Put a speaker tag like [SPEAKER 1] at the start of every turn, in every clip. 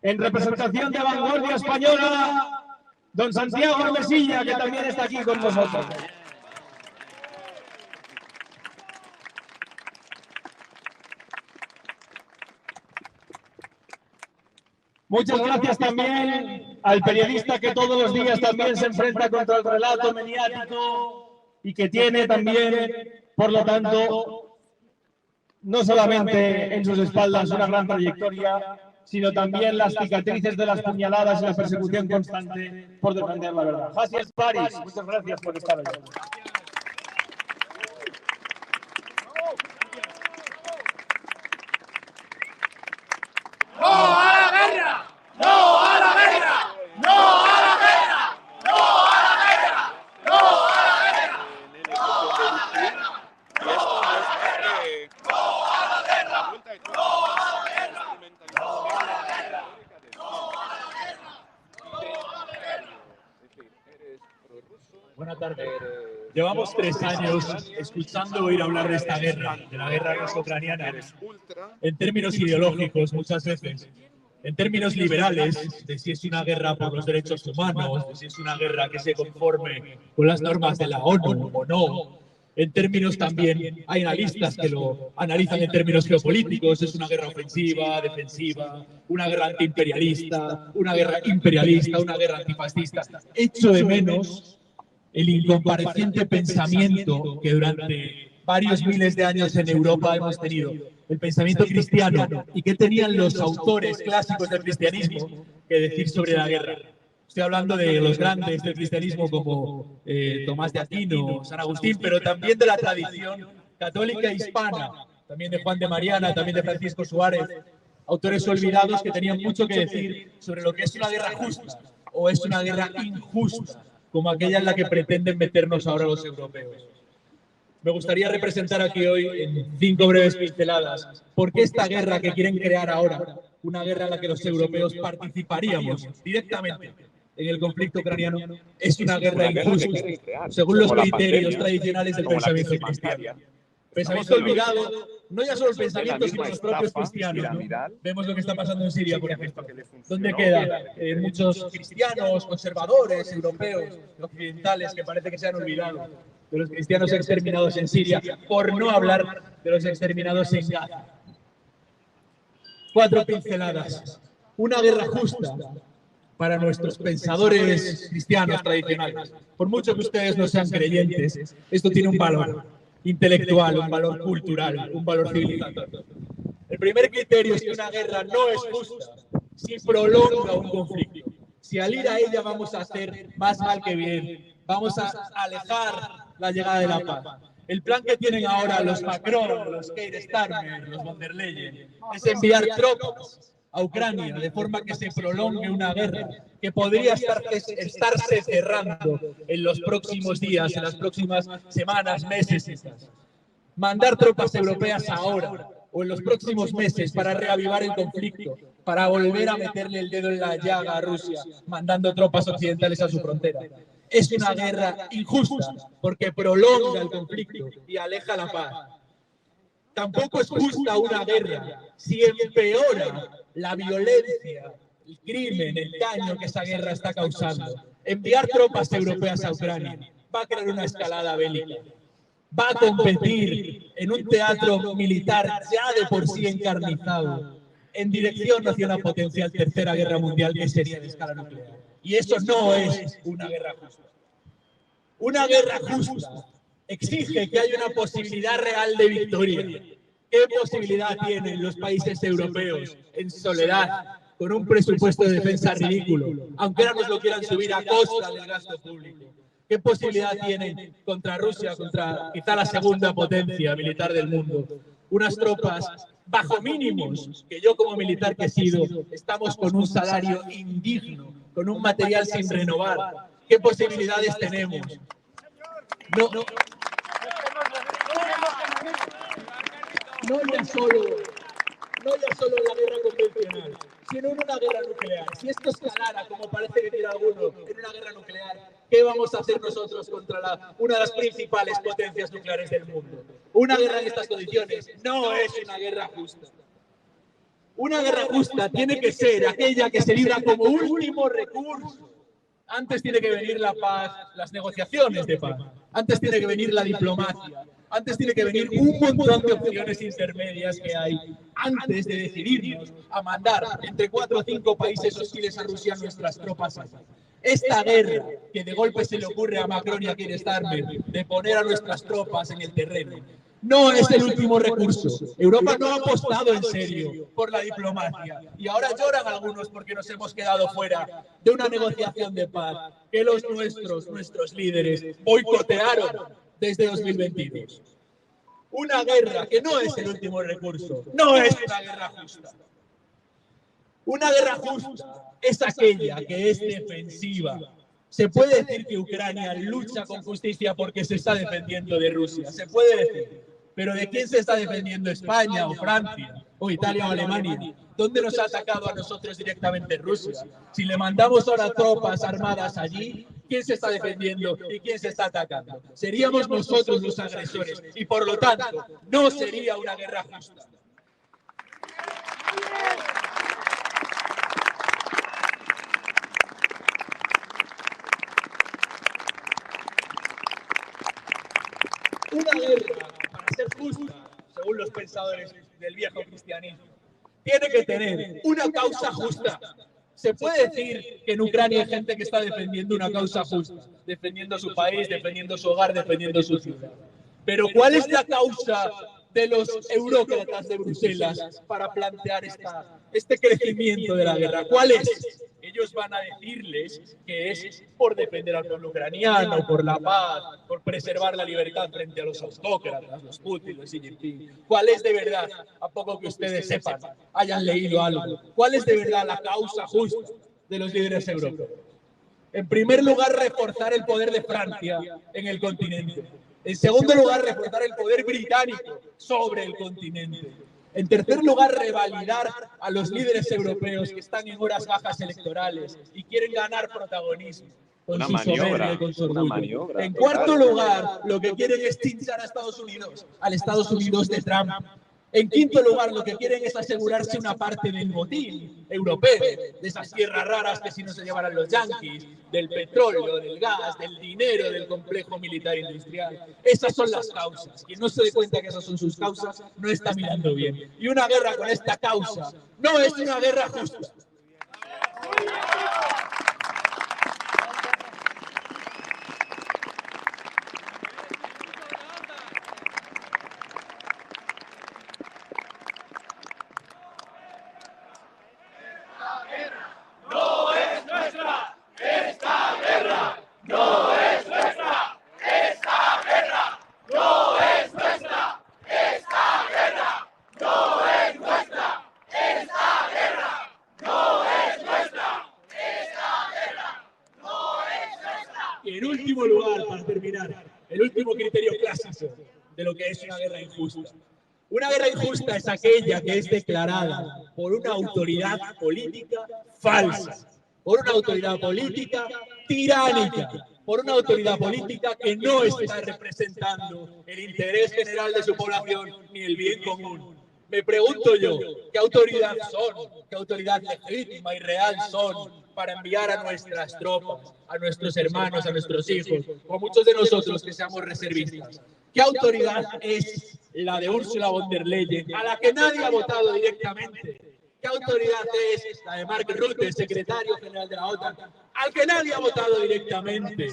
[SPEAKER 1] En representación de Vanguardia Española, don Santiago Mesilla, que también está aquí con nosotros. Muchas gracias también al periodista que todos los días también se enfrenta contra el relato mediático y que tiene también, por lo tanto, no solamente en sus espaldas una gran trayectoria, sino también las cicatrices de las puñaladas y la persecución constante por defender la verdad. Gracias, París. Muchas gracias por estar aquí.
[SPEAKER 2] Buenas tardes. Llevamos 3 años escuchando oír hablar de esta guerra, de la guerra ruso-ucraniana, en términos ideológicos muchas veces, en términos liberales, de si es una guerra por los derechos humanos, de si es una guerra que se conforme con las normas de la ONU o no. En términos también, hay analistas que lo analizan en términos geopolíticos, es una guerra ofensiva, defensiva, una guerra antiimperialista, una guerra imperialista, una guerra antifascista. Echo de menos el incompareciente pensamiento que durante varios miles de años en Europa hemos tenido, el pensamiento cristiano, y qué tenían los autores clásicos del cristianismo que decir sobre la guerra. Estoy hablando de los grandes del cristianismo como Tomás de Aquino, San Agustín, pero también de la tradición católica hispana, también de Juan de Mariana, también de Francisco Suárez, autores olvidados que tenían mucho que decir sobre lo que es una guerra justa o es una guerra injusta, como aquella en la que pretenden meternos ahora los europeos. Me gustaría representar aquí hoy, en 5 breves pinceladas, por qué esta guerra que quieren crear ahora, una guerra en la que los europeos participaríamos directamente en el conflicto ucraniano, es una guerra injusta, según los criterios tradicionales del pensamiento cristiano. Pensamiento olvidado, no ya solo el pensamiento, sino los propios cristianos, ¿no? Vemos lo que está pasando en Siria, por ejemplo. ¿Dónde quedan muchos cristianos, conservadores, europeos, occidentales, que parece que se han olvidado de los cristianos exterminados en Siria, por no hablar de los exterminados en Gaza? 4 pinceladas. Una guerra justa para nuestros pensadores cristianos tradicionales. Por mucho que ustedes no sean creyentes, esto tiene un valor intelectual, un valor cultural, un valor civilizatorio. El primer criterio es que una guerra no es justa si prolonga un conflicto. Si al ir a ella vamos a hacer más mal que bien, vamos a alejar la llegada de la paz. El plan que tienen ahora los Macron, los Keir Starmer, los von der Leyen, es enviar tropas a Ucrania de forma que se prolongue una guerra que podría estarse cerrando en los próximos días, en las próximas semanas, meses. Mandar tropas europeas ahora o en los próximos meses para reavivar el conflicto, para volver a meterle el dedo en la llaga a Rusia, mandando tropas occidentales a su frontera. Es una guerra injusta porque prolonga el conflicto y aleja la paz. Tampoco es justa una guerra si empeora la violencia, el crimen, el daño que esa guerra está causando. Enviar tropas europeas a Ucrania va a crear una escalada bélica. Va a competir en un teatro militar ya de por sí encarnizado en dirección hacia una potencial tercera guerra mundial que sería de escala nuclear. Y eso no es una guerra justa. Una guerra justa exige que haya una posibilidad real de victoria. ¿Qué posibilidad tienen los países europeos en soledad, con un presupuesto de defensa ridículo, aunque ahora nos lo quieran subir a costa del gasto público? ¿Qué posibilidad tienen contra Rusia, contra quizá la segunda potencia militar del mundo? Unas tropas bajo mínimos, que yo como militar que he sido, estamos con un salario indigno, con un material sin renovar. ¿Qué posibilidades tenemos? No ya solo en la guerra convencional, sino en una guerra nuclear. Si esto escalara, como parece que tiene alguno, en una guerra nuclear, ¿qué vamos a hacer nosotros contra una de las principales potencias nucleares del mundo? Una guerra en estas condiciones no es una guerra justa. Una guerra justa tiene que ser aquella que se libra como último recurso. Antes tiene que venir la paz, las negociaciones de paz. Antes tiene que venir la diplomacia. Antes tiene que venir un montón de opciones intermedias que hay antes de decidirnos a mandar entre 4 o 5 países hostiles a Rusia nuestras tropas. Esta guerra que de golpe se le ocurre a Macron y a Keir Starmer de poner a nuestras tropas en el terreno, no es el último recurso. Europa no ha apostado en serio por la diplomacia y ahora lloran algunos porque nos hemos quedado fuera de una negociación de paz que nuestros líderes boicotearon desde 2022. Una guerra que no es el último recurso, no es una guerra justa. Una guerra justa es aquella que es defensiva. Se puede decir que Ucrania lucha con justicia porque se está defendiendo de Rusia, se puede decir. Pero ¿de quién se está defendiendo España o Francia o Italia o Alemania? ¿Dónde nos ha atacado a nosotros directamente Rusia? Si le mandamos ahora tropas armadas allí, ¿quién se está defendiendo y quién se está atacando? Seríamos nosotros los agresores y por lo tanto no sería una guerra justa. Una guerra, para ser justa, según los pensadores del viejo cristianismo, tiene que tener una causa justa. Se puede decir que en Ucrania hay gente que está defendiendo una causa justa, defendiendo su país, defendiendo su hogar, defendiendo su ciudad. Pero ¿cuál es la causa de los eurócratas de Bruselas para plantear este crecimiento de la guerra? ¿Cuál es? Ellos van a decirles que es por defender al pueblo ucraniano, por la paz, por preservar la libertad frente a los autócratas, los Putin, los Xi Jinping. ¿Cuál es de verdad, a poco que ustedes sepan, hayan leído algo, cuál es de verdad la causa justa de los líderes europeos? En primer lugar, reforzar el poder de Francia en el continente. En segundo lugar, reforzar el poder británico sobre el continente. En tercer lugar, revalidar a los líderes europeos que están en horas bajas electorales y quieren ganar protagonismo con su soberbia y con su orgullo. En cuarto lugar, lo que quieren es tinchar a Estados Unidos, al Estados Unidos de Trump. En quinto lugar, lo que quieren es asegurarse una parte del botín europeo, de esas tierras raras que si no se llevaran los yanquis, del petróleo, del gas, del dinero, del complejo militar industrial. Esas son las causas. Quien no se dé cuenta que esas son sus causas, no está mirando bien. Y una guerra con esta causa no es una guerra justa. Y en último lugar, para terminar, el último criterio clásico de lo que es una guerra injusta. Una guerra injusta es aquella que es declarada por una autoridad política falsa, por una autoridad política tiránica, por una autoridad política que no está representando el interés general de su población ni el bien común. Me pregunto yo, ¿qué autoridad son? ¿Qué autoridad legítima y real son para enviar a nuestras tropas, a nuestros hermanos, a nuestros hijos, o a muchos de nosotros que seamos reservistas? ¿Qué autoridad es la de Ursula von der Leyen, a la que nadie ha votado directamente? ¿Qué autoridad es la de Mark Rutte, secretario general de la OTAN, al que nadie ha votado directamente?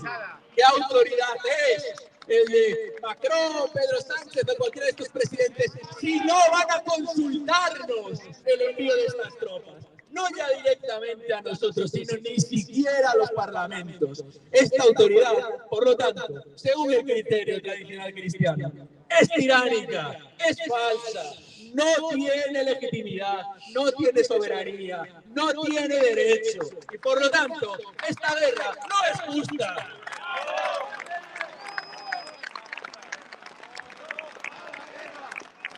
[SPEAKER 2] ¿Qué autoridad es el de Macron, Pedro Sánchez o cualquiera de estos presidentes si no van a consultarnos el envío de estas tropas? No ya directamente a nosotros, sino ni siquiera a los parlamentos. Esta autoridad, por lo tanto, según el criterio tradicional cristiano, es tiránica, es falsa, no tiene legitimidad, no tiene soberanía, no tiene derecho. Y por lo tanto, esta guerra no es justa.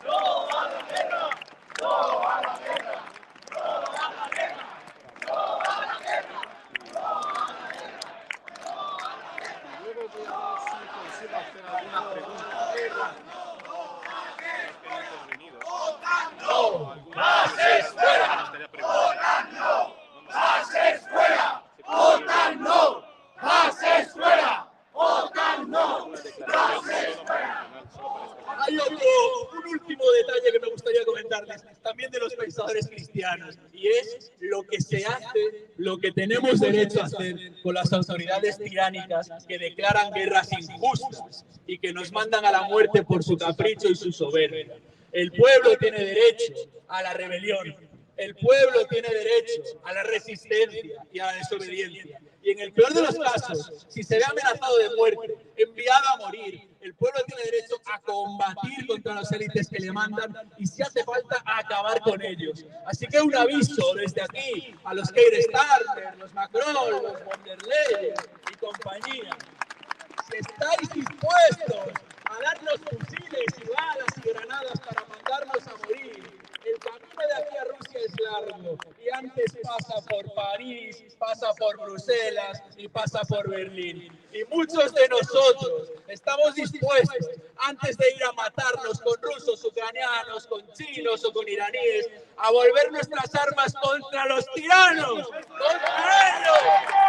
[SPEAKER 2] ¡No a la guerra! ¡No a la guerra! ¡No! ¡Más es fuera! lo que se hace, lo que tenemos derecho a hacer con las autoridades tiránicas que declaran guerras injustas y que nos mandan a la muerte por su capricho y su soberbia. El pueblo tiene derecho a la rebelión. El pueblo tiene derecho a la resistencia y a la desobediencia. Y en el peor de los casos, si se ve amenazado de muerte, enviado a morir, el pueblo tiene derecho a combatir contra las élites que le mandan y, si hace falta, a acabar con ellos. Así que un aviso desde aquí a los Keir Starmer, los Macron, los von der Leyen y compañía. Si estáis dispuestos a darnos fusiles y balas y granadas para mandarnos a morir, el camino de aquí a Rusia es largo y antes pasa por París, pasa por Bruselas y pasa por Berlín. Y muchos de nosotros estamos dispuestos, antes de ir a matarnos con rusos, ucranianos, con chinos o con iraníes, a volver nuestras armas contra los tiranos, contra ellos.